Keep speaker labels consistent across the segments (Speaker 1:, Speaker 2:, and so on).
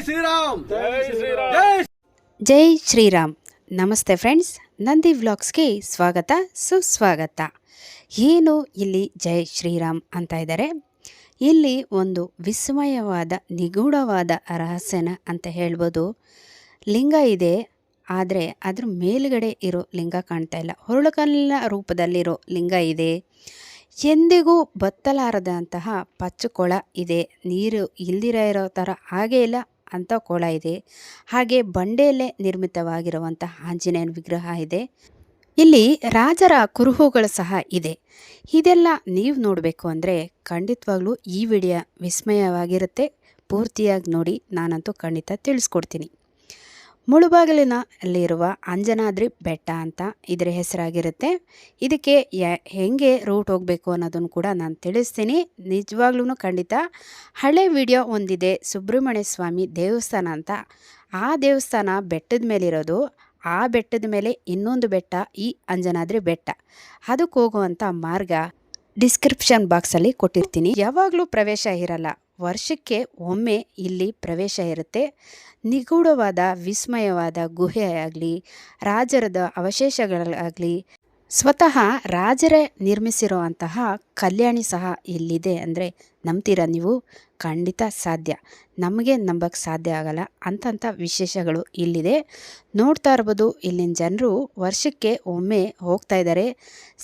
Speaker 1: ಶ್ರೀರಾಮ್.
Speaker 2: ಜೈ ಶ್ರೀರಾಮ್. ನಮಸ್ತೆ ಫ್ರೆಂಡ್ಸ್, ನಂದಿ ವ್ಲಾಗ್ಸ್ಗೆ ಸ್ವಾಗತ ಸುಸ್ವಾಗತ. ಏನು ಇಲ್ಲಿ ಜೈ ಶ್ರೀರಾಮ್ ಅಂತ ಇದ್ದಾರೆ. ಇಲ್ಲಿ ಒಂದು ವಿಸ್ಮಯವಾದ ನಿಗೂಢವಾದ ರಹಸ್ಯನ ಅಂತ ಹೇಳ್ಬೋದು. ಲಿಂಗ ಇದೆ, ಆದರೆ ಅದ್ರ ಮೇಲುಗಡೆ ಇರೋ ಲಿಂಗ ಕಾಣ್ತಾ ಇಲ್ಲ. ಹೊರಳುಕಲ್ಲಿನ ರೂಪದಲ್ಲಿರೋ ಲಿಂಗ ಇದೆ. ಎಂದಿಗೂ ಬತ್ತಲಾರದಂತಹ ಪಚ್ಚು ಕೊಳ ಇದೆ. ನೀರು ಇಲ್ದಿರ ಇರೋ ಥರ ಹಾಗೇ ಇಲ್ಲ ಅಂಥ ಕೊಳ ಇದೆ. ಹಾಗೆ ಬಂಡೆಯಲ್ಲೇ ನಿರ್ಮಿತವಾಗಿರುವಂತಹ ಆಂಜನೇಯನ ವಿಗ್ರಹ ಇದೆ. ಇಲ್ಲಿ ರಾಜರ ಕುರುಹುಗಳು ಸಹ ಇದೆ. ಇದೆಲ್ಲ ನೀವು ನೋಡಬೇಕು ಅಂದರೆ ಖಂಡಿತವಾಗ್ಲೂ ಈ ವಿಡಿಯೋ ವಿಸ್ಮಯವಾಗಿರುತ್ತೆ. ಪೂರ್ತಿಯಾಗಿ ನೋಡಿ, ನಾನಂತೂ ಖಂಡಿತ ತಿಳಿಸ್ಕೊಡ್ತೀನಿ. ಮುಳುಬಾಗಿಲಿನ ಅಲ್ಲಿರುವ ಅಂಜನಾದ್ರಿ ಬೆಟ್ಟ ಅಂತ ಇದರ ಹೆಸರಾಗಿರುತ್ತೆ. ಇದಕ್ಕೆ ಹೆಂಗೆ ರೂಟ್ ಹೋಗಬೇಕು ಅನ್ನೋದನ್ನು ಕೂಡ ನಾನು ತಿಳಿಸ್ತೀನಿ. ನಿಜವಾಗ್ಲೂ ಖಂಡಿತ ಹಳೆ ವಿಡಿಯೋ ಒಂದಿದೆ, ಸುಬ್ರಹ್ಮಣ್ಯ ಸ್ವಾಮಿ ದೇವಸ್ಥಾನ ಅಂತ. ಆ ದೇವಸ್ಥಾನ ಬೆಟ್ಟದ ಮೇಲಿರೋದು. ಆ ಬೆಟ್ಟದ ಮೇಲೆ ಇನ್ನೊಂದು ಬೆಟ್ಟ, ಈ ಅಂಜನಾದ್ರಿ ಬೆಟ್ಟ. ಅದಕ್ಕೆ ಹೋಗುವಂಥ ಮಾರ್ಗ ಡಿಸ್ಕ್ರಿಪ್ಷನ್ ಬಾಕ್ಸಲ್ಲಿ ಕೊಟ್ಟಿರ್ತೀನಿ. ಯಾವಾಗಲೂ ಪ್ರವೇಶ ಇರಲ್ಲ, ವರ್ಷಕ್ಕೆ ಒಮ್ಮೆ ಇಲ್ಲಿ ಪ್ರವೇಶ ಇರುತ್ತೆ. ನಿಗೂಢವಾದ ವಿಸ್ಮಯವಾದ ಗುಹೆ ಆಗಲಿ, ರಾಜರದ ಅವಶೇಷಗಳಾಗಲಿ, ಸ್ವತಃ ರಾಜರೇ ನಿರ್ಮಿಸಿರೋ ಅಂತಹ ಕಲ್ಯಾಣಿ ಸಹ ಇಲ್ಲಿದೆ ಅಂದರೆ ನಂಬ್ತೀರಾ ನೀವು? ಖಂಡಿತ ಸಾಧ್ಯ. ನಮಗೆ ನಂಬಕ್ಕೆ ಸಾಧ್ಯ ಆಗಲ್ಲ ಅಂಥ ವಿಶೇಷಗಳು ಇಲ್ಲಿದೆ. ನೋಡ್ತಾ ಇರ್ಬೋದು, ಇಲ್ಲಿನ ಜನರು ವರ್ಷಕ್ಕೆ ಒಮ್ಮೆ ಹೋಗ್ತಾ ಇದ್ದಾರೆ.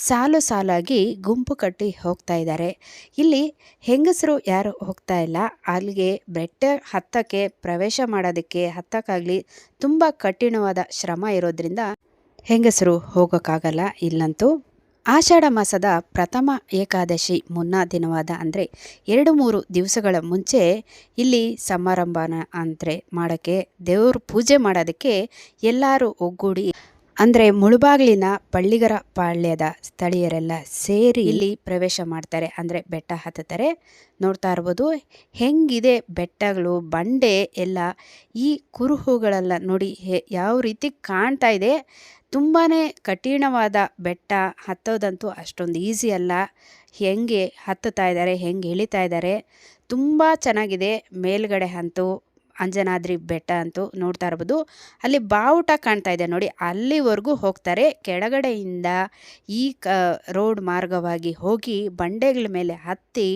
Speaker 2: ಸಾಲು ಸಾಲಾಗಿ ಗುಂಪು ಕಟ್ಟಿ ಹೋಗ್ತಾ ಇದ್ದಾರೆ. ಇಲ್ಲಿ ಹೆಂಗಸರು ಯಾರು ಹೋಗ್ತಾ ಇಲ್ಲ. ಅಲ್ಲಿಗೆ ಬೆಟ್ಟ ಹತ್ತಕ್ಕೆ ಪ್ರವೇಶ ಮಾಡೋದಕ್ಕೆ ಹತ್ತಕ್ಕಾಗಲಿ ತುಂಬ ಕಠಿಣವಾದ ಶ್ರಮ ಇರೋದ್ರಿಂದ ಹೆಂಗಸರು ಹೋಗೋಕ್ಕಾಗಲ್ಲ ಇಲ್ಲಂತೂ. ಆಷಾಢ ಮಾಸದ ಪ್ರಥಮ ಏಕಾದಶಿ ಮುನ್ನಾ ದಿನವಾದ ಅಂದರೆ 2-3 ದಿವಸಗಳ ಮುಂಚೆ ಇಲ್ಲಿ ಸಮಾರಂಭನ ಅಂದರೆ ಮಾಡೋಕ್ಕೆ, ದೇವ್ರ ಪೂಜೆ ಮಾಡೋದಕ್ಕೆ ಎಲ್ಲರೂ ಒಗ್ಗೂಡಿ ಅಂದರೆ ಮುಳುಬಾಗಿಲಿನ ಪಳ್ಳಿಗರ ಪಾಳ್ಯದ ಸ್ಥಳೀಯರೆಲ್ಲ ಸೇರಿ ಇಲ್ಲಿ ಪ್ರವೇಶ ಮಾಡ್ತಾರೆ, ಅಂದರೆ ಬೆಟ್ಟ ಹತ್ತುತ್ತಾರೆ. ನೋಡ್ತಾ ಇರ್ಬೋದು ಹೆಂಗಿದೆ ಬೆಟ್ಟಗಳು, ಬಂಡೆ ಎಲ್ಲ. ಈ ಕುರುಹುಗಳೆಲ್ಲ ನೋಡಿ ಯಾವ ರೀತಿ ಕಾಣ್ತಾ ಇದೆ. ತುಂಬಾ ಕಠಿಣವಾದ ಬೆಟ್ಟ ಹತ್ತೋದಂತೂ ಅಷ್ಟೊಂದು ಈಸಿ ಅಲ್ಲ. ಹೆಂಗೆ ಹತ್ತುತ್ತಾ ಇದ್ದಾರೆ, ಹೆಂಗೆ ಇಳಿತಾ ಇದ್ದಾರೆ, ತುಂಬ ಚೆನ್ನಾಗಿದೆ. ಮೇಲ್ಗಡೆ ಅಂತೂ ಅಂಜನಾದ್ರಿ ಬೆಟ್ಟ ಅಂತೂ ನೋಡ್ತಾ ಇರ್ಬೋದು. ಅಲ್ಲಿ ಬಾವುಟ ಕಾಣ್ತಾ ಇದೆ ನೋಡಿ, ಅಲ್ಲಿವರೆಗೂ ಹೋಗ್ತಾರೆ. ಕೆಳಗಡೆಯಿಂದ ಈ ರೋಡ್ ಮಾರ್ಗವಾಗಿ ಹೋಗಿ ಬಂಡೆಗಳ ಮೇಲೆ ಹತ್ತಿ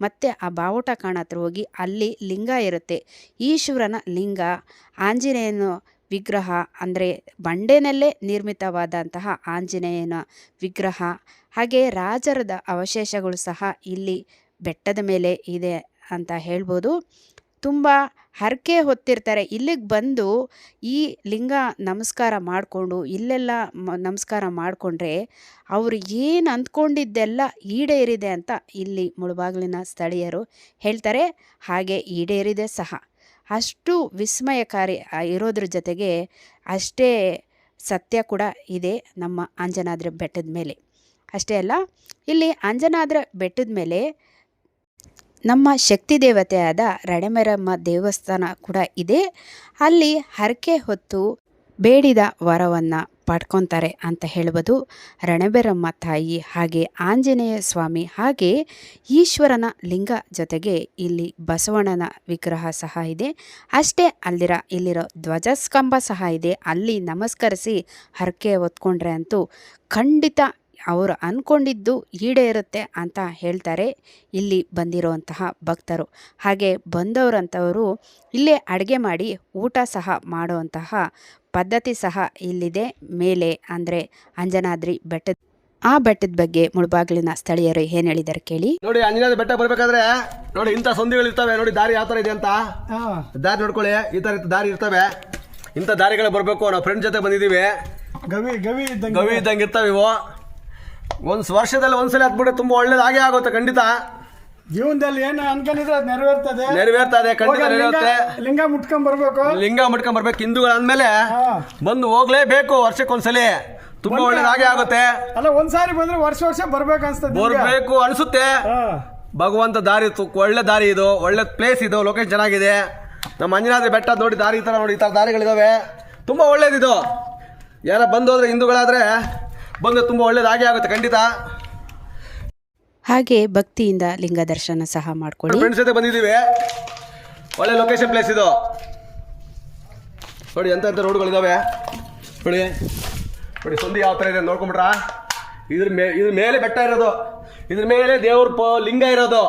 Speaker 2: ಮತ್ತೆ ಆ ಬಾವುಟ ಕಾಣತ್ರ ಹೋಗಿ ಅಲ್ಲಿ ಲಿಂಗ ಇರುತ್ತೆ. ಈಶ್ವರನ ಲಿಂಗ, ಆಂಜನೇಯನ ವಿಗ್ರಹ ಅಂದರೆ ಬಂಡೆನಲ್ಲೇ ನಿರ್ಮಿತವಾದಂತಹ ಆಂಜನೇಯನ ವಿಗ್ರಹ, ಹಾಗೆ ರಾಜರದ ಅವಶೇಷಗಳು ಸಹ ಇಲ್ಲಿ ಬೆಟ್ಟದ ಮೇಲೆ ಇದೆ ಅಂತ ಹೇಳ್ಬೋದು. ತುಂಬ ಹರಕೆ ಹೊತ್ತಿರ್ತಾರೆ. ಇಲ್ಲಿಗೆ ಬಂದು ಈ ಲಿಂಗ ನಮಸ್ಕಾರ ಮಾಡಿಕೊಂಡು ಇಲ್ಲೆಲ್ಲ ನಮಸ್ಕಾರ ಮಾಡಿಕೊಂಡ್ರೆ ಅವರು ಏನು ಅಂದ್ಕೊಂಡಿದ್ದೆಲ್ಲ ಈಡೇರಿದೆ ಅಂತ ಇಲ್ಲಿ ಮುಳುಬಾಗಿಲಿನ ಸ್ಥಳೀಯರು ಹೇಳ್ತಾರೆ. ಹಾಗೆ ಈಡೇರಿದೆ ಸಹ. ಅಷ್ಟು ವಿಸ್ಮಯಕಾರಿ ಇರೋದ್ರ ಜೊತೆಗೆ ಅಷ್ಟೇ ಸತ್ಯ ಕೂಡ ಇದೆ ನಮ್ಮ ಅಂಜನಾದ್ರಿ ಬೆಟ್ಟದ ಮೇಲೆ. ಅಷ್ಟೇ ಅಲ್ಲ, ಇಲ್ಲಿ ಅಂಜನಾದ್ರಿ ಬೆಟ್ಟದ ಮೇಲೆ ನಮ್ಮ ಶಕ್ತಿ ದೇವತೆಯಾದ ರಣೆಮೆರಮ್ಮ ದೇವಸ್ಥಾನ ಕೂಡ ಇದೆ. ಅಲ್ಲಿ ಹರಕೆ ಹೊತ್ತು ಬೇಡಿದ ವರವನ್ನು ಪಡ್ಕೊತಾರೆ ಅಂತ ಹೇಳ್ಬೋದು. ರಣೆಬೆರಮ್ಮ ತಾಯಿ, ಹಾಗೆ ಆಂಜನೇಯ ಸ್ವಾಮಿ, ಹಾಗೆ ಈಶ್ವರನ ಲಿಂಗ ಜೊತೆಗೆ ಇಲ್ಲಿ ಬಸವಣ್ಣನ ವಿಗ್ರಹ ಸಹ ಇದೆ. ಅಷ್ಟೇ ಇಲ್ಲಿರೋ ಧ್ವಜಸ್ತಂಭ ಸಹ ಇದೆ. ಅಲ್ಲಿ ನಮಸ್ಕರಿಸಿ ಹರಕೆ ಹೊತ್ಕೊಂಡ್ರೆ ಅಂತೂ ಖಂಡಿತ ಅವರು ಅಂದ್ಕೊಂಡಿದ್ದು ಈಡೇರುತ್ತೆ ಅಂತ ಹೇಳ್ತಾರೆ ಇಲ್ಲಿ ಬಂದಿರುವಂತಹ ಭಕ್ತರು. ಹಾಗೆ ಬಂದವರಂಥವರು ಇಲ್ಲೇ ಅಡುಗೆ ಮಾಡಿ ಊಟ ಸಹ ಮಾಡುವಂತಹ ಪದ್ಧತಿ ಸಹ ಇಲ್ಲಿದೆ ಮೇಲೆ, ಅಂದರೆ ಅಂಜನಾದ್ರಿ ಬೆಟ್ಟದ. ಆ ಬೆಟ್ಟದ ಬಗ್ಗೆ ಮುಳುಬಾಗಿಲಿನ ಸ್ಥಳೀಯರು ಏನು ಹೇಳಿದ್ದಾರೆ ಕೇಳಿ.
Speaker 1: ನೋಡಿ, ಅಂಜನಾದ್ರಿ ಬೆಟ್ಟ ಬರ್ಬೇಕಾದ್ರೆ ನೋಡಿ ಇಂಥ ಸಂಧಿಗಳು ಇರ್ತವೆ ನೋಡಿ. ದಾರಿ ಯಾವ ಥರ ಇದೆ ಅಂತ ದಾರಿ ನೋಡ್ಕೊಳ್ಳಿ. ಈ ಥರ ದಾರಿ ಇರ್ತವೆ. ಇಂಥ ದಾರಿಗಳು ಬರಬೇಕು. ನಾವು ಫ್ರೆಂಡ್ ಜೊತೆ ಬಂದಿದ್ದೀವಿ. ಗವಿ ಇದ್ದಂಗೆ ಇರ್ತವೆ ಇವು. ಒಂದು ವರ್ಷದಲ್ಲಿ ಒಂದ್ಸಲ ಹತ್ಬಿಟ್ರೆ ತುಂಬ ಒಳ್ಳೇದಾಗೇ ಆಗುತ್ತೆ. ಖಂಡಿತ
Speaker 3: ಜೀವನದಲ್ಲಿ ಏನು ಅನ್ಕೊಂಡಿದ್ರೆ
Speaker 1: ನೆರವೇರ್ತದೆ. ಖಂಡಿತ ನೆರವೇರುತ್ತೆ.
Speaker 3: ಲಿಂಗ ಮುಟ್ಕೊಂಡ್
Speaker 1: ಬರ್ಬೇಕು. ಹಿಂದೂಗಳು ಅಂದ್ಮೇಲೆ ಬಂದು ಹೋಗ್ಲೇಬೇಕು ವರ್ಷಕ್ಕೊಂದ್ಸಲಿ. ತುಂಬಾ ಒಳ್ಳೇದಾಗೇ ಆಗುತ್ತೆ.
Speaker 3: ಅಲ್ಲ, ಒಂದ್ಸಾರಿ ಬಂದ್ರೆ ವರ್ಷ
Speaker 1: ಬರ್ಬೇಕು ಅನ್ಸುತ್ತೆ. ಭಗವಂತ ದಾರಿ ಒಳ್ಳೆ ದಾರಿ ಇದು, ಒಳ್ಳೆ ಪ್ಲೇಸ್ ಇದು, ಲೊಕೇಶನ್ ಚೆನ್ನಾಗಿದೆ. ನಮ್ಮ ಅಂಜನಾದ್ರಿ ಬೆಟ್ಟ ನೋಡಿ, ದಾರಿ ಈ ಥರ ದಾರಿಗಳಿದಾವೆ. ತುಂಬಾ ಒಳ್ಳೇದಿದು. ಯಾರ ಬಂದೋದ್ರೆ ಹಿಂದೂಗಳಾದ್ರೆ ಬಂದು ತುಂಬ ಒಳ್ಳೇದಾಗೇ ಆಗುತ್ತೆ ಖಂಡಿತ.
Speaker 2: ಹಾಗೆ ಭಕ್ತಿಯಿಂದ ಲಿಂಗ ದರ್ಶನ ಸಹ ಮಾಡ್ಕೊಳ್ಳಿ.
Speaker 1: ಫ್ರೆಂಡ್ಸ್ ಜೊತೆ ಬಂದಿದ್ದೀವಿ. ಒಳ್ಳೆ ಲೊಕೇಶನ್ ಪ್ಲೇಸ್ ಇದು. ನೋಡಿ ಎಂತ ಎಂಥ ರೋಡ್ಗಳಿದ್ದಾವೆ ನೋಡಿ. ನೋಡಿ ಸಂಧಿ ಯಾವ ಥರ ಇದೆ ನೋಡ್ಕೊಂಬಿಟ್ರಾ. ಇದ್ರ ಮೇಲೆ ಬೆಟ್ಟ ಇರೋದು, ಇದ್ರ ಮೇಲೆ ದೇವ್ರ ಲಿಂಗ ಇರೋದು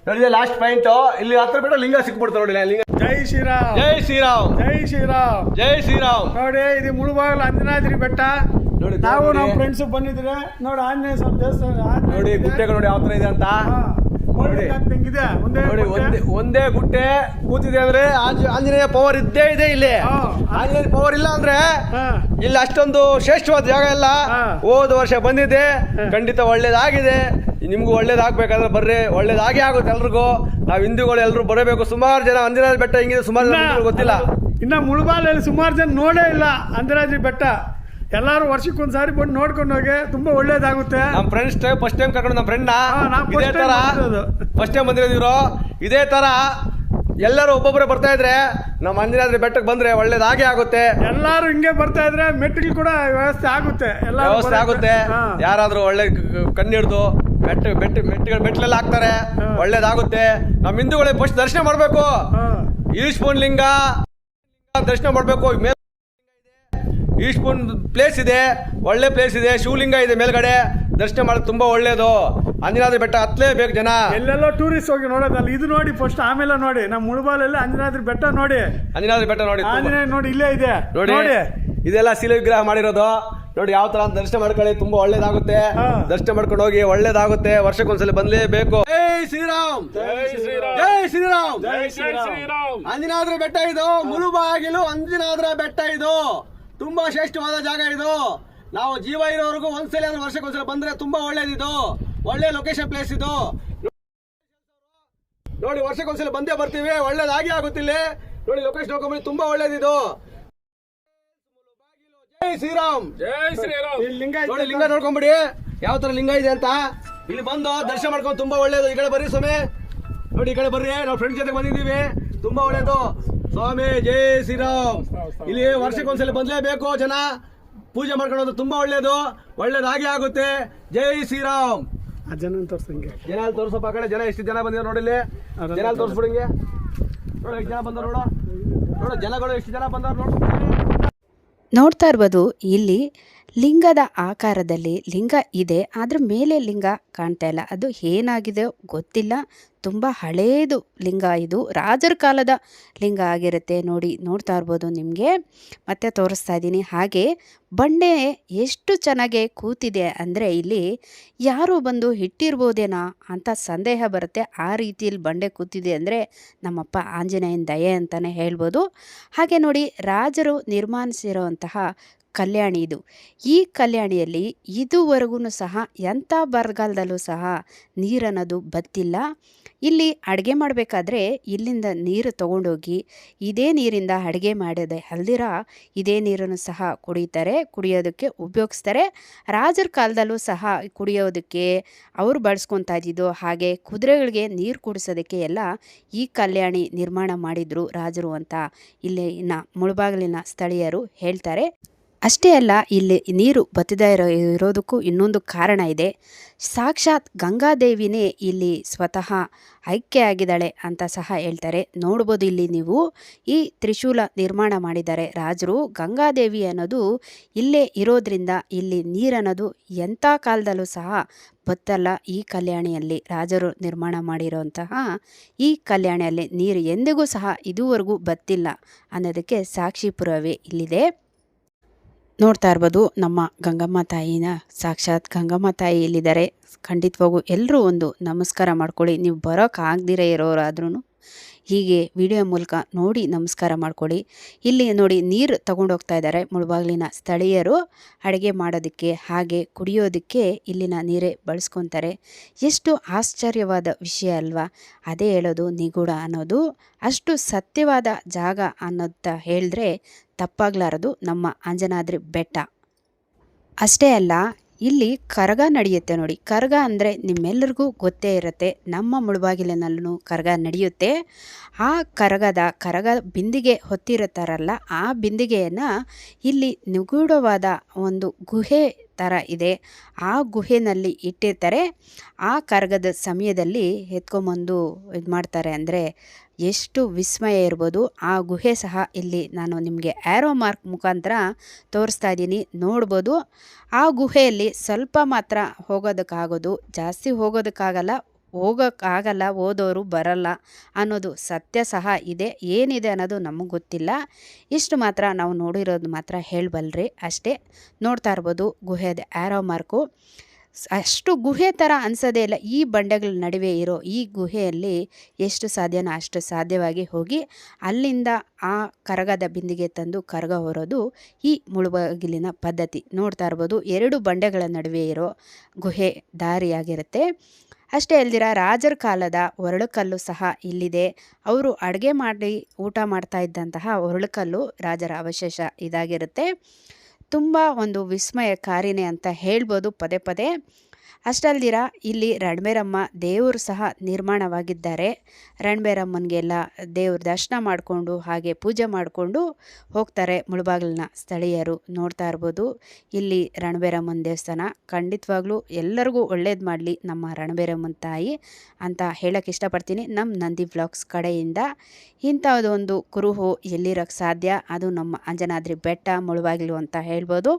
Speaker 1: ನೋಡಿ. ಲಾಸ್ಟ್ ಪಾಯಿಂಟ್ ಇಲ್ಲಿ ಹತ್ರ ಬಿಟ್ಟು ಲಿಂಗ ಸಿಕ್ಬಿಡ್ತಾರೆ ನೋಡಿ. ಲಿಂಗ
Speaker 3: ಜೈ ಶ್ರೀರಾಮ್,
Speaker 1: ಜೈ ಶ್ರೀರಾಮ್,
Speaker 3: ಜೈ ಶ್ರೀರಾಮ್,
Speaker 1: ಜೈ ಶ್ರೀರಾಮ್.
Speaker 3: ನೋಡಿ ಇದು ಮುಳುಬಾಗಿಲು ಅಂಜನಾದ್ರಿ ಬೆಟ್ಟ.
Speaker 1: ನೋಡಿ
Speaker 3: ನಾವು ನಮ್ಮ ಫ್ರೆಂಡ್ಸ್ ಬಂದಿದ್ರೆ ನೋಡಿ ಆಂಜನೇಯ ಸ್ವಾಮಿ ದೇವಸ್ಥಾನ
Speaker 1: ನೋಡಿ, ಗುಡ್ಡೆಗಳು ನೋಡಿ ಯಾವ ಥರ ಇದೆ ಅಂತ ನೋಡಿ. ನೋಡಿ ಒಂದೇ ಗುಡ್ಡೆ ಕೂತಿದೆ ಅಂದ್ರೆ ಆಂಜನೇಯ ಪವರ್ ಇದ್ದೇ ಇದೆ ಇಲ್ಲಿ. ಆಂಜನೇಯ ಪವರ್ ಇಲ್ಲ ಅಂದ್ರೆ ಇಲ್ಲಿ ಅಷ್ಟೊಂದು ಶ್ರೇಷ್ಠವಾದ ಜಾಗ ಇಲ್ಲ. ಹೋದ ವರ್ಷ ಬಂದಿದ್ದೆ, ಖಂಡಿತ ಒಳ್ಳೇದಾಗಿದೆ. ನಿಮ್ಗೂ ಒಳ್ಳೇದಾಗಬೇಕಾದ್ರೆ ಬರ್ರಿ, ಒಳ್ಳೇದಾಗಿ ಆಗುತ್ತೆ ಎಲ್ರಿಗೂ. ನಾವು ಹಿಂದೂಗಳು ಎಲ್ಲರೂ ಬರಬೇಕು. ಸುಮಾರು ಜನ ಅಂಜನಾದ್ರಿ ಬೆಟ್ಟ ಹಿಂಗಿದೆ, ಸುಮಾರು ಜನ ಗೊತ್ತಿಲ್ಲ.
Speaker 3: ಇನ್ನ ಮುಳುಬಾಲಲ್ಲಿ ಸುಮಾರು ಜನ ನೋಡೇ ಇಲ್ಲ ಅಂಜನಾದ್ರಿ ಬೆಟ್ಟ. ಎಲ್ಲಾರು ವರ್ಷಕ್ಕೊಂದ್ಸಾರಿ ಬಂದು ನೋಡ್ಕೊಂಡು ಹೋಗಿ, ತುಂಬಾ ಒಳ್ಳೇದಾಗುತ್ತೆ.
Speaker 1: ನಮ್ಮ ಫ್ರೆಂಡ್ಸ್ ಫಸ್ಟ್ ಟೈಮ್ ಕರ್ಕೊಂಡು ನಮ್ಮ ಫ್ರೆಂಡ್ ಇದೇ ತರ ಫಸ್ಟ್ ಟೈಮ್ ಬಂದಿರೋದಿವ್ರು. ಇದೇ ತರ ಎಲ್ಲರೂ ಒಬ್ಬೊಬ್ಬರೇ ಬರ್ತಾ ಇದ್ರೆ ನಮ್ಮ ಅಂಜನಾದ್ರಿ ಬೆಟ್ಟಕ್ಕೆ ಬಂದ್ರೆ ಒಳ್ಳೇದಾಗೆ ಆಗುತ್ತೆ.
Speaker 3: ಎಲ್ಲಾರು ಹಿಂಗೆ ಬರ್ತಾ ಇದ್ರೆ ಮೆಟ್ಟಿಲು ಕೂಡ ವ್ಯವಸ್ಥೆ ಆಗುತ್ತೆ, ಎಲ್ಲ
Speaker 1: ವ್ಯವಸ್ಥೆ ಆಗುತ್ತೆ. ಯಾರಾದ್ರೂ ಒಳ್ಳೆ ಕಣ್ಣು ಹಿಡ್ದು ಮೆಟ್ಟಿಲೆಲ್ಲ ಹಾಕ್ತಾರೆ, ಒಳ್ಳೇದಾಗುತ್ತೆ. ನಮ್ಮ ಹಿಂದೂಗಳೇ ಫಸ್ಟ್ ದರ್ಶನ ಮಾಡ್ಬೇಕು. ಈಶ್ವನ್ ಲಿಂಗ ದರ್ಶನ ಮಾಡ್ಬೇಕು. ಈಶ್ವನ್ ಪ್ಲೇಸ್ ಇದೆ, ಒಳ್ಳೆ ಪ್ಲೇಸ್ ಇದೆ. ಶಿವಲಿಂಗ ಇದೆ ಮೇಲ್ಗಡೆ, ದರ್ಶನ ಮಾಡೋದು ತುಂಬಾ ಒಳ್ಳೇದು. ಅಂಜನಾದ್ರಿ ಬೆಟ್ಟ ಹತ್ತಲೇಬೇಕು ಜನ.
Speaker 3: ಎಲ್ಲೆಲ್ಲೋ ಟೂರಿಸ್ಟ್ ಹೋಗಿ ನೋಡೋದಲ್ಲ, ಇದು ನೋಡಿ ಫಸ್ಟ್, ಆಮೇಲೆ ನೋಡಿ ನಮ್ಮ ಮುಳುಬಾಲಲ್ಲಿ ಅಂಜನಾದ್ರಿ ಬೆಟ್ಟ ನೋಡಿ.
Speaker 1: ಅಂಜನಾದ್ರಿ ಬೆಟ್ಟ ನೋಡಿ,
Speaker 3: ಆಂಜನೇಯ ನೋಡಿ ಇಲ್ಲೇ ಇದೆ
Speaker 1: ನೋಡಿ. ಇದೆಲ್ಲ ಶಿಲೆ ವಿಗ್ರಹ ಮಾಡಿರೋದು ನೋಡಿ. ಯಾವ ತರ ದರ್ಶನ ಮಾಡ್ಕೊಳ್ಳಿ, ತುಂಬಾ ಒಳ್ಳೇದಾಗುತ್ತೆ. ದರ್ಶನ ಮಾಡ್ಕೊಂಡು ಹೋಗಿ, ಒಳ್ಳೇದಾಗುತ್ತೆ. ವರ್ಷಕ್ಕೊಂದ್ಸಲ ಬಂದ್ಲೇಬೇಕು. ಜೈ ಶ್ರೀರಾಮ್, ಜೈ ಶ್ರೀರಾಮ್, ಜೈ ಶ್ರೀರಾಮ್, ಜೈ ಶ್ರೀರಾಮ್. ಅಂಜನಾದ್ರಿ ಬೆಟ್ಟ ಇದು, ಮುಳುಬಾಗಿಲು ಅಂಜನಾದ್ರಿ ಬೆಟ್ಟ ಇದು ತುಂಬಾ ಶ್ರೇಷ್ಠವಾದ ಜಾಗ ಇದು. ನಾವು ಜೀವ ಇರೋವರೆಗೂ ಒಂದ್ಸಲ ಅಂದ್ರೆ ವರ್ಷಕ್ಕೊಂದ್ಸಲ ಬಂದ್ರೆ ತುಂಬಾ ಒಳ್ಳೇದಿದು. ಒಳ್ಳೆ ಲೊಕೇಶನ್ ಪ್ಲೇಸ್ ಇದು ನೋಡಿ. ವರ್ಷಕ್ಕೊಂದ್ಸಲ ಬಂದೇ ಬರ್ತೀವಿ, ಒಳ್ಳೇದಾಗಿ ಆಗುತ್ತಿಲ್ಲ ನೋಡಿ. ಲೊಕೇಶನ್ ನೋಡ್ಕೊಂಡ್ರೆ ತುಂಬಾ ಒಳ್ಳೇದಿದು. ಜೈ ಶ್ರೀರಾಮ್, ಜೈ ಶ್ರೀರಾಮ್. ನೋಡಿ ಲಿಂಗ ನೋಡ್ಕೊಂಬಿಡಿ ಯಾವ ತರ ಲಿಂಗ ಇದೆ ಅಂತ. ಇಲ್ಲಿ ಬಂದು ದರ್ಶನ ಮಾಡ್ಕೊಂಡು ತುಂಬಾ ಒಳ್ಳೇದು. ಈ ಕಡೆ ಬರ್ರಿ ಸ್ವಾಮಿ, ನೋಡಿ ಈ ಕಡೆ ಬರ್ರಿ. ನಾವು ಫ್ರೆಂಡ್ಸ್ ಜೊತೆ ಬಂದಿದ್ದೀವಿ, ತುಂಬಾ ಒಳ್ಳೇದು. ಸ್ವಾಮಿ ಜೈ ಶ್ರೀರಾಮ್. ಇಲ್ಲಿ ವರ್ಷಕ್ಕೊಂದ್ಸಲ ಬಂದ್ಲೇಬೇಕು ಜನ. ಪೂಜೆ ಮಾಡ್ಕೊಳ್ಳೋದು ತುಂಬಾ ಒಳ್ಳೇದು, ಒಳ್ಳೇದಾಗಿ ಆಗುತ್ತೆ. ಜೈ ಶ್ರೀರಾಮ್.
Speaker 3: ಜನ ತೋರ್ಸಂಗೆ,
Speaker 1: ಜನ ತೋರ್ಸಪ್ಪ. ಆ ಕಡೆ ಜನ ಎಷ್ಟು ಜನ ಬಂದಿರೋ ನೋಡಿಲ್ಲಿ, ಜನ ತೋರಿಸ್ಬಿಡಂಗೆ. ನೋಡು ಎಷ್ಟು ಜನ ಬಂದವ್ರು, ನೋಡು ನೋಡು ಜನಗಳು ಎಷ್ಟು ಜನ ಬಂದವ್ರು ನೋಡು.
Speaker 2: ನೋಡ್ತಾ ಇರ್ಬೋದು, ಇಲ್ಲಿ ಲಿಂಗದ ಆಕಾರದಲ್ಲಿ ಲಿಂಗ ಇದೆ, ಅದ್ರ ಮೇಲೆ ಲಿಂಗ ಕಾಣ್ತಾ ಇಲ್ಲ. ಅದು ಏನಾಗಿದೆ ಗೊತ್ತಿಲ್ಲ. ತುಂಬ ಹಳೇದು ಲಿಂಗ ಇದು, ರಾಜರ ಕಾಲದ ಲಿಂಗ ಆಗಿರುತ್ತೆ. ನೋಡ್ತಾ ಇರ್ಬೋದು, ನಿಮಗೆ ಮತ್ತೆ ತೋರಿಸ್ತಾ ಇದ್ದೀನಿ. ಹಾಗೆ ಬಂಡೆ ಎಷ್ಟು ಚೆನ್ನಾಗಿ ಕೂತಿದೆ ಅಂದರೆ ಇಲ್ಲಿ ಯಾರು ಬಂದು ಇಟ್ಟಿರ್ಬೋದೇನಾ ಅಂತ ಸಂದೇಹ ಬರುತ್ತೆ. ಆ ರೀತಿಯಲ್ಲಿ ಬಂಡೆ ಕೂತಿದೆ ಅಂದರೆ ನಮ್ಮಪ್ಪ ಆಂಜನೇಯನ ದಯೆ ಅಂತಲೇ ಹೇಳ್ಬೋದು. ಹಾಗೆ ನೋಡಿ, ರಾಜರು ನಿರ್ಮಾಣಿಸಿರುವಂತಹ ಕಲ್ಯಾಣಿ ಇದು. ಈ ಕಲ್ಯಾಣಿಯಲ್ಲಿ ಇದುವರೆಗೂ ಸಹ ಎಂಥ ಬರಗಾಲದಲ್ಲೂ ಸಹ ನೀರನ್ನೋದು ಬತ್ತಿಲ್ಲ. ಇಲ್ಲಿ ಅಡುಗೆ ಮಾಡಬೇಕಾದ್ರೆ ಇಲ್ಲಿಂದ ನೀರು ತೊಗೊಂಡೋಗಿ ಇದೇ ನೀರಿಂದ ಅಡುಗೆ ಮಾಡಿದೆ ಅಲ್ದಿರ ಇದೇ ನೀರನ್ನು ಸಹ ಕುಡಿಯೋದಕ್ಕೆ ಉಪಯೋಗಿಸ್ತಾರೆ. ರಾಜರ ಕಾಲದಲ್ಲೂ ಸಹ ಕುಡಿಯೋದಕ್ಕೆ ಅವರು ಬಳಸ್ಕೊತಾ ಇದ್ದಿದ್ದು. ಹಾಗೆ ಕುದುರೆಗಳಿಗೆ ನೀರು ಕುಡಿಸೋದಕ್ಕೆ ಎಲ್ಲ ಈ ಕಲ್ಯಾಣಿ ನಿರ್ಮಾಣ ಮಾಡಿದ್ರು ರಾಜರು ಅಂತ ಇಲ್ಲಿನ ಮುಳುಬಾಗಿಲಿನ ಸ್ಥಳೀಯರು ಹೇಳ್ತಾರೆ. ಅಷ್ಟೇ ಅಲ್ಲ, ಇಲ್ಲಿ ನೀರು ಬತ್ತದೇ ಇರೋದಕ್ಕೂ ಇನ್ನೊಂದು ಕಾರಣ ಇದೆ. ಸಾಕ್ಷಾತ್ ಗಂಗಾದೇವಿನೇ ಇಲ್ಲಿ ಸ್ವತಃ ಐಕ್ಯ ಆಗಿದ್ದಾಳೆ ಅಂತ ಸಹ ಹೇಳ್ತಾರೆ. ನೋಡ್ಬೋದು ಇಲ್ಲಿ ನೀವು, ಈ ತ್ರಿಶೂಲ ನಿರ್ಮಾಣ ಮಾಡಿದ್ದಾರೆ ರಾಜರು. ಗಂಗಾದೇವಿ ಅನ್ನೋದು ಇಲ್ಲೇ ಇರೋದ್ರಿಂದ ಇಲ್ಲಿ ನೀರನ್ನೋದು ಎಂಥ ಕಾಲದಲ್ಲೂ ಸಹ ಬತ್ತಲ್ಲ. ಈ ಕಲ್ಯಾಣಿಯಲ್ಲಿ ರಾಜರು ನಿರ್ಮಾಣ ಮಾಡಿರೋಂತಹ ಈ ಕಲ್ಯಾಣಿಯಲ್ಲಿ ನೀರು ಎಂದಿಗೂ ಸಹ ಇದುವರೆಗೂ ಬತ್ತಿಲ್ಲ ಅನ್ನೋದಕ್ಕೆ ಸಾಕ್ಷಿ ಪುರಾವೆ ಇಲ್ಲಿದೆ. ನೋಡ್ತಾ ಇರ್ಬೋದು, ನಮ್ಮ ಗಂಗಮ್ಮ ತಾಯಿನ, ಸಾಕ್ಷಾತ್ ಗಂಗಮ್ಮ ತಾಯಿ ಇಲ್ಲಿದ್ದಾರೆ. ಖಂಡಿತವಾಗೂ ಎಲ್ಲರೂ ಒಂದು ನಮಸ್ಕಾರ ಮಾಡ್ಕೊಳ್ಳಿ. ನೀವು ಬರೋಕ್ಕಾಗದಿರೇ ಇರೋರಾದ್ರೂ ಹೀಗೆ ವಿಡಿಯೋ ಮೂಲಕ ನೋಡಿ ನಮಸ್ಕಾರ ಮಾಡ್ಕೊಳ್ಳಿ. ಇಲ್ಲಿ ನೋಡಿ, ನೀರು ತಗೊಂಡೋಗ್ತಾ ಇದ್ದಾರೆ ಮುಳುಬಾಗಿಲಿನ ಸ್ಥಳೀಯರು ಅಡುಗೆ ಮಾಡೋದಕ್ಕೆ, ಹಾಗೆ ಕುಡಿಯೋದಕ್ಕೆ ಇಲ್ಲಿನ ನೀರೇ ಬಳಸ್ಕೊತಾರೆ. ಎಷ್ಟು ಆಶ್ಚರ್ಯವಾದ ವಿಷಯ ಅಲ್ವಾ? ಅದೇ ಹೇಳೋದು ನಿಗೂಢ ಅನ್ನೋದು. ಅಷ್ಟು ಸತ್ಯವಾದ ಜಾಗ ಅನ್ನೋದು ಹೇಳಿದ್ರೆ ತಪ್ಪಾಗಲಾರದು ನಮ್ಮ ಅಂಜನಾದ್ರಿ ಬೆಟ್ಟ. ಅಷ್ಟೇ ಅಲ್ಲ, ಇಲ್ಲಿ ಕರಗ ನಡೆಯುತ್ತೆ ನೋಡಿ. ಕರಗ ಅಂದರೆ ನಿಮ್ಮೆಲ್ಲರಿಗೂ ಗೊತ್ತೇ ಇರುತ್ತೆ. ನಮ್ಮ ಮುಳುಬಾಗಿಲಿನಲ್ಲೂ ಕರಗ ನಡೆಯುತ್ತೆ. ಆ ಕರಗ ಬಿಂದಿಗೆ ಹೊತ್ತಿರುತ್ತಾರಲ್ಲ, ಆ ಬಿಂದಿಗೆಯನ್ನು ಇಲ್ಲಿ ನಿಗೂಢವಾದ ಒಂದು ಗುಹೆ ಥರ ಇದೆ. ಆ ಗುಹೆಯಲ್ಲಿ ಇಟ್ಟಿರ್ತಾರೆ. ಆ ಕರಗದ ಸಮಯದಲ್ಲಿ ಎತ್ಕೊಂಬಂದು ಇದು ಮಾಡ್ತಾರೆ. ಅಂದರೆ ಎಷ್ಟು ವಿಸ್ಮಯ ಇರ್ಬೋದು. ಆ ಗುಹೆ ಸಹ ಇಲ್ಲಿ ನಾನು ನಿಮಗೆ ಆ್ಯರೋ ಮಾರ್ಕ್ ಮುಖಾಂತರ ತೋರಿಸ್ತಾ ಇದ್ದೀನಿ, ನೋಡ್ಬೋದು. ಆ ಗುಹೆಯಲ್ಲಿ ಸ್ವಲ್ಪ ಮಾತ್ರ ಹೋಗೋದಕ್ಕಾಗೋದು, ಜಾಸ್ತಿ ಹೋಗೋಕ್ಕಾಗಲ್ಲ, ಹೋದವರು ಬರಲ್ಲ ಅನ್ನೋದು ಸತ್ಯ ಸಹ ಇದೆ. ಏನಿದೆ ಅನ್ನೋದು ನಮಗೆ ಗೊತ್ತಿಲ್ಲ. ಇಷ್ಟು ಮಾತ್ರ ನಾವು ನೋಡಿರೋದು ಮಾತ್ರ ಹೇಳಬಲ್ರಿ ಅಷ್ಟೇ. ನೋಡ್ತಾ ಇರ್ಬೋದು ಗುಹೆದ ಆ್ಯರೋ ಮಾರ್ಕು. ಅಷ್ಟು ಗುಹೆ ಥರ ಅನಿಸೋದೇ ಇಲ್ಲ. ಈ ಬಂಡೆಗಳ ನಡುವೆ ಇರೋ ಈ ಗುಹೆಯಲ್ಲಿ ಎಷ್ಟು ಸಾಧ್ಯನೋ ಅಷ್ಟು ಸಾಧ್ಯವಾಗಿ ಹೋಗಿ ಅಲ್ಲಿಂದ ಆ ಕರಗದ ಬಿಂದಿಗೆ ತಂದು ಕರಗ ಹೊರೋದು ಈ ಮುಳುಬಾಗಿಲಿನ ಪದ್ಧತಿ. ನೋಡ್ತಾ ಇರ್ಬೋದು 2 ಬಂಡೆಗಳ ನಡುವೆ ಇರೋ ಗುಹೆ ದಾರಿಯಾಗಿರುತ್ತೆ. ಅಷ್ಟೇ ಅಲ್ದಿರ ರಾಜರ ಕಾಲದ ಒರಳುಕಲ್ಲು ಸಹ ಇಲ್ಲಿದೆ. ಅವರು ಅಡುಗೆ ಮಾಡಿ ಊಟ ಮಾಡ್ತಾ ಇದ್ದಂತಹ ಒರಳುಕಲ್ಲು ರಾಜರ ಅವಶೇಷ ಇದಾಗಿರುತ್ತೆ. ತುಂಬ ಒಂದು ವಿಸ್ಮಯಕಾರಿನೇ ಅಂತ ಹೇಳ್ಬೋದು ಪದೇ ಪದೇ. ಅಷ್ಟಲ್ದಿರ ಇಲ್ಲಿ ರಣಬೇರಮ್ಮ ದೇವರು ಸಹ ನಿರ್ಮಾಣವಾಗಿದ್ದಾರೆ. ರಣಬೇರಮ್ಮನಿಗೆಲ್ಲ ದೇವ್ರ ದರ್ಶನ ಮಾಡಿಕೊಂಡು ಹಾಗೆ ಪೂಜೆ ಮಾಡಿಕೊಂಡು ಹೋಗ್ತಾರೆ ಮುಳುಬಾಗಿಲಿನ ಸ್ಥಳೀಯರು. ನೋಡ್ತಾ ಇರ್ಬೋದು ಇಲ್ಲಿ ರಣಬೇರಮ್ಮನ ದೇವಸ್ಥಾನ. ಖಂಡಿತವಾಗ್ಲೂ ಎಲ್ಲರಿಗೂ ಒಳ್ಳೇದು ಮಾಡಲಿ ನಮ್ಮ ರಣಬೇರಮ್ಮನ ತಾಯಿ ಅಂತ ಹೇಳೋಕ್ಕೆ ಇಷ್ಟಪಡ್ತೀನಿ ನಮ್ಮ ನಂದಿ ವ್ಲಾಗ್ಸ್ ಕಡೆಯಿಂದ. ಇಂಥದ್ದೊಂದು ಕುರುಹು ಎಲ್ಲಿರೋಕ್ಕೆ ಸಾಧ್ಯ, ಅದು ನಮ್ಮ ಅಂಜನಾದ್ರಿ ಬೆಟ್ಟ ಮುಳುಬಾಗಿಲು ಅಂತ ಹೇಳ್ಬೋದು.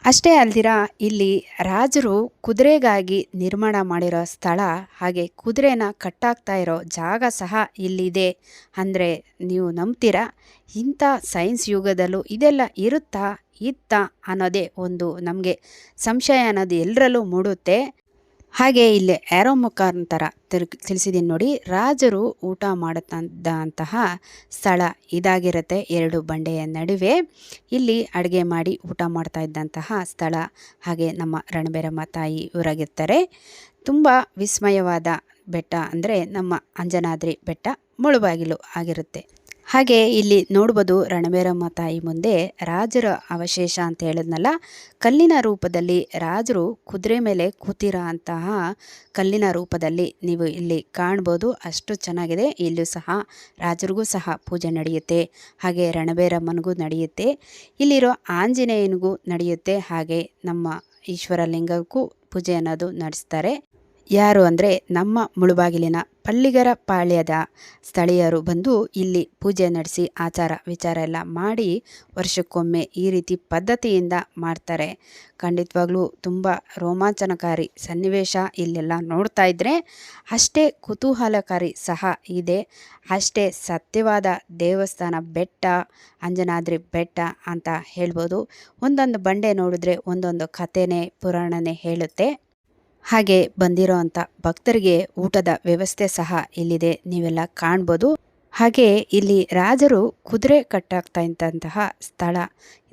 Speaker 2: ಅಷ್ಟೇ ಅಲ್ದಿರ ಇಲ್ಲಿ ರಾಜರು ಕುದುರೆಗಾಗಿ ನಿರ್ಮಾಣ ಮಾಡಿರೋ ಸ್ಥಳ, ಹಾಗೆ ಕುದುರೆನ ಕಟ್ಟಾಗ್ತಾ ಇರೋ ಜಾಗ ಸಹ ಇಲ್ಲಿದೆ. ಅಂದರೆ ನೀವು ನಂಬ್ತೀರಾ? ಇಂಥ ಸೈನ್ಸ್ ಯುಗದಲ್ಲೂ ಇದೆಲ್ಲ ಇತ್ತ ಅನ್ನೋದೇ ಒಂದು ನಮಗೆ ಸಂಶಯ ಅನ್ನೋದು ಎಲ್ಲರಲ್ಲೂ ಮೂಡುತ್ತೆ. ಹಾಗೆ ಇಲ್ಲಿ ಆ್ಯರೋ ಮುಖಾಂತರ ತಿಳಿಸಿದ್ದೀನಿ ನೋಡಿ. ರಾಜರು ಊಟ ಮಾಡುತ್ತಂತಹ ಸ್ಥಳ ಇದಾಗಿರುತ್ತೆ. 2 ಬಂಡೆಯ ನಡುವೆ ಇಲ್ಲಿ ಅಡುಗೆ ಮಾಡಿ ಊಟ ಮಾಡ್ತಾ ಇದ್ದಂತಹ ಸ್ಥಳ. ಹಾಗೆ ನಮ್ಮ ರಣಬೇರಮ್ಮ ತಾಯಿ ಊರಾಗಿರ್ತಾರೆ. ತುಂಬ ವಿಸ್ಮಯವಾದ ಬೆಟ್ಟ ಅಂದರೆ ನಮ್ಮ ಅಂಜನಾದ್ರಿ ಬೆಟ್ಟ ಮುಳುಬಾಗಿಲು ಆಗಿರುತ್ತೆ. ಹಾಗೆ ಇಲ್ಲಿ ನೋಡ್ಬೋದು ರಣಬೇರಮ್ಮ ತಾಯಿ ಮುಂದೆ ರಾಜರ ಅವಶೇಷ ಅಂತ ಹೇಳಿದ್ನಲ್ಲ, ಕಲ್ಲಿನ ರೂಪದಲ್ಲಿ ರಾಜರು ಕುದುರೆ ಮೇಲೆ ಕೂತಿರೋ ಅಂತಹ ಕಲ್ಲಿನ ರೂಪದಲ್ಲಿ ನೀವು ಇಲ್ಲಿ ಕಾಣ್ಬೋದು. ಅಷ್ಟು ಚೆನ್ನಾಗಿದೆ. ಇಲ್ಲೂ ಸಹ ರಾಜರಿಗೂ ಸಹ ಪೂಜೆ ನಡೆಯುತ್ತೆ, ಹಾಗೆ ರಣಬೇರಮ್ಮನಿಗೂ ನಡೆಯುತ್ತೆ, ಇಲ್ಲಿರೋ ಆಂಜನೇಯನಿಗೂ ನಡೆಯುತ್ತೆ, ಹಾಗೆ ನಮ್ಮ ಈಶ್ವರ ಲಿಂಗಕ್ಕೂ ಪೂಜೆ ಅನ್ನೋದು ನಡೆಸ್ತಾರೆ. ಯಾರು ಅಂದರೆ ನಮ್ಮ ಮುಳುಬಾಗಿಲಿನ ಪಳ್ಳಿಗರ ಪಾಳ್ಯದ ಸ್ಥಳೀಯರು ಬಂದು ಇಲ್ಲಿ ಪೂಜೆ ನಡೆಸಿ ಆಚಾರ ವಿಚಾರ ಎಲ್ಲ ಮಾಡಿ ವರ್ಷಕ್ಕೊಮ್ಮೆ ಈ ರೀತಿ ಪದ್ಧತಿಯಿಂದ ಮಾಡ್ತಾರೆ. ಖಂಡಿತವಾಗ್ಲೂ ತುಂಬ ರೋಮಾಂಚನಕಾರಿ ಸನ್ನಿವೇಶ ಇಲ್ಲೆಲ್ಲ ನೋಡ್ತಾ ಇದ್ದರೆ. ಅಷ್ಟೇ ಕುತೂಹಲಕಾರಿ ಸಹ ಇದೆ. ಅಷ್ಟೇ ಸತ್ಯವಾದ ದೇವಸ್ಥಾನ ಬೆಟ್ಟ ಅಂಜನಾದ್ರಿ ಬೆಟ್ಟ ಅಂತ ಹೇಳ್ಬೋದು. ಒಂದೊಂದು ಬಂಡೆ ನೋಡಿದ್ರೆ ಒಂದೊಂದು ಕಥೆನೇ ಪುರಾಣನೇ ಹೇಳುತ್ತೆ. ಹಾಗೆ ಬಂದಿರೋ ಅಂಥ ಭಕ್ತರಿಗೆ ಊಟದ ವ್ಯವಸ್ಥೆ ಸಹ ಇಲ್ಲಿದೆ, ನೀವೆಲ್ಲ ಕಾಣ್ಬೋದು. ಹಾಗೆ ಇಲ್ಲಿ ರಾಜರು ಕುದುರೆ ಕಟ್ಟಾಗ್ತಾ ಇದ್ದಂತಹ ಸ್ಥಳ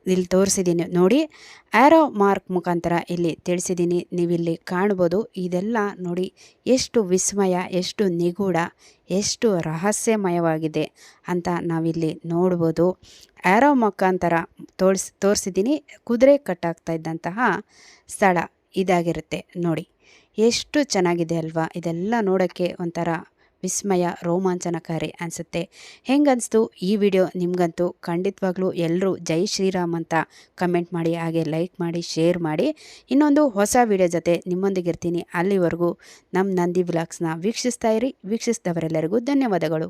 Speaker 2: ಇಲ್ಲಿ ತೋರಿಸಿದ್ದೀನಿ ನೋಡಿ. ಆ್ಯರೋ ಮಾರ್ಕ್ ಮುಖಾಂತರ ಇಲ್ಲಿ ತಿಳಿಸಿದ್ದೀನಿ, ನೀವಿಲ್ಲಿ ಕಾಣ್ಬೋದು. ಇದೆಲ್ಲ ನೋಡಿ ಎಷ್ಟು ವಿಸ್ಮಯ, ಎಷ್ಟು ನಿಗೂಢ, ಎಷ್ಟು ರಹಸ್ಯಮಯವಾಗಿದೆ ಅಂತ ನಾವಿಲ್ಲಿ ನೋಡ್ಬೋದು. ಆ್ಯರೋ ಮುಖಾಂತರ ತೋರಿಸಿದ್ದೀನಿ. ಕುದುರೆ ಕಟ್ಟಾಗ್ತಾ ಇದ್ದಂತಹ ಸ್ಥಳ ಇದಾಗಿರುತ್ತೆ ನೋಡಿ. ಎಷ್ಟು ಚೆನ್ನಾಗಿದೆ ಅಲ್ವಾ? ಇದೆಲ್ಲ ನೋಡೋಕ್ಕೆ ಒಂಥರ ವಿಸ್ಮಯ, ರೋಮಾಂಚನಕಾರಿ ಅನಿಸುತ್ತೆ. ಹೆಂಗನ್ನಿಸ್ತು ಈ ವಿಡಿಯೋ ನಿಮಗಂತೂ? ಖಂಡಿತವಾಗ್ಲೂ ಎಲ್ಲರೂ ಜೈ ಶ್ರೀರಾಮ್ ಅಂತ ಕಮೆಂಟ್ ಮಾಡಿ, ಹಾಗೆ ಲೈಕ್ ಮಾಡಿ, ಶೇರ್ ಮಾಡಿ. ಇನ್ನೊಂದು ಹೊಸ ವಿಡಿಯೋ ಜೊತೆ ನಿಮ್ಮೊಂದಿಗಿರ್ತೀನಿ. ಅಲ್ಲಿವರೆಗೂ ನಮ್ಮ ನಂದಿ ವ್ಲಾಗ್ಸ್ನ ವೀಕ್ಷಿಸ್ತಾ ಇರಿ. ವೀಕ್ಷಿಸಿದವರೆಲ್ಲರಿಗೂ ಧನ್ಯವಾದಗಳು.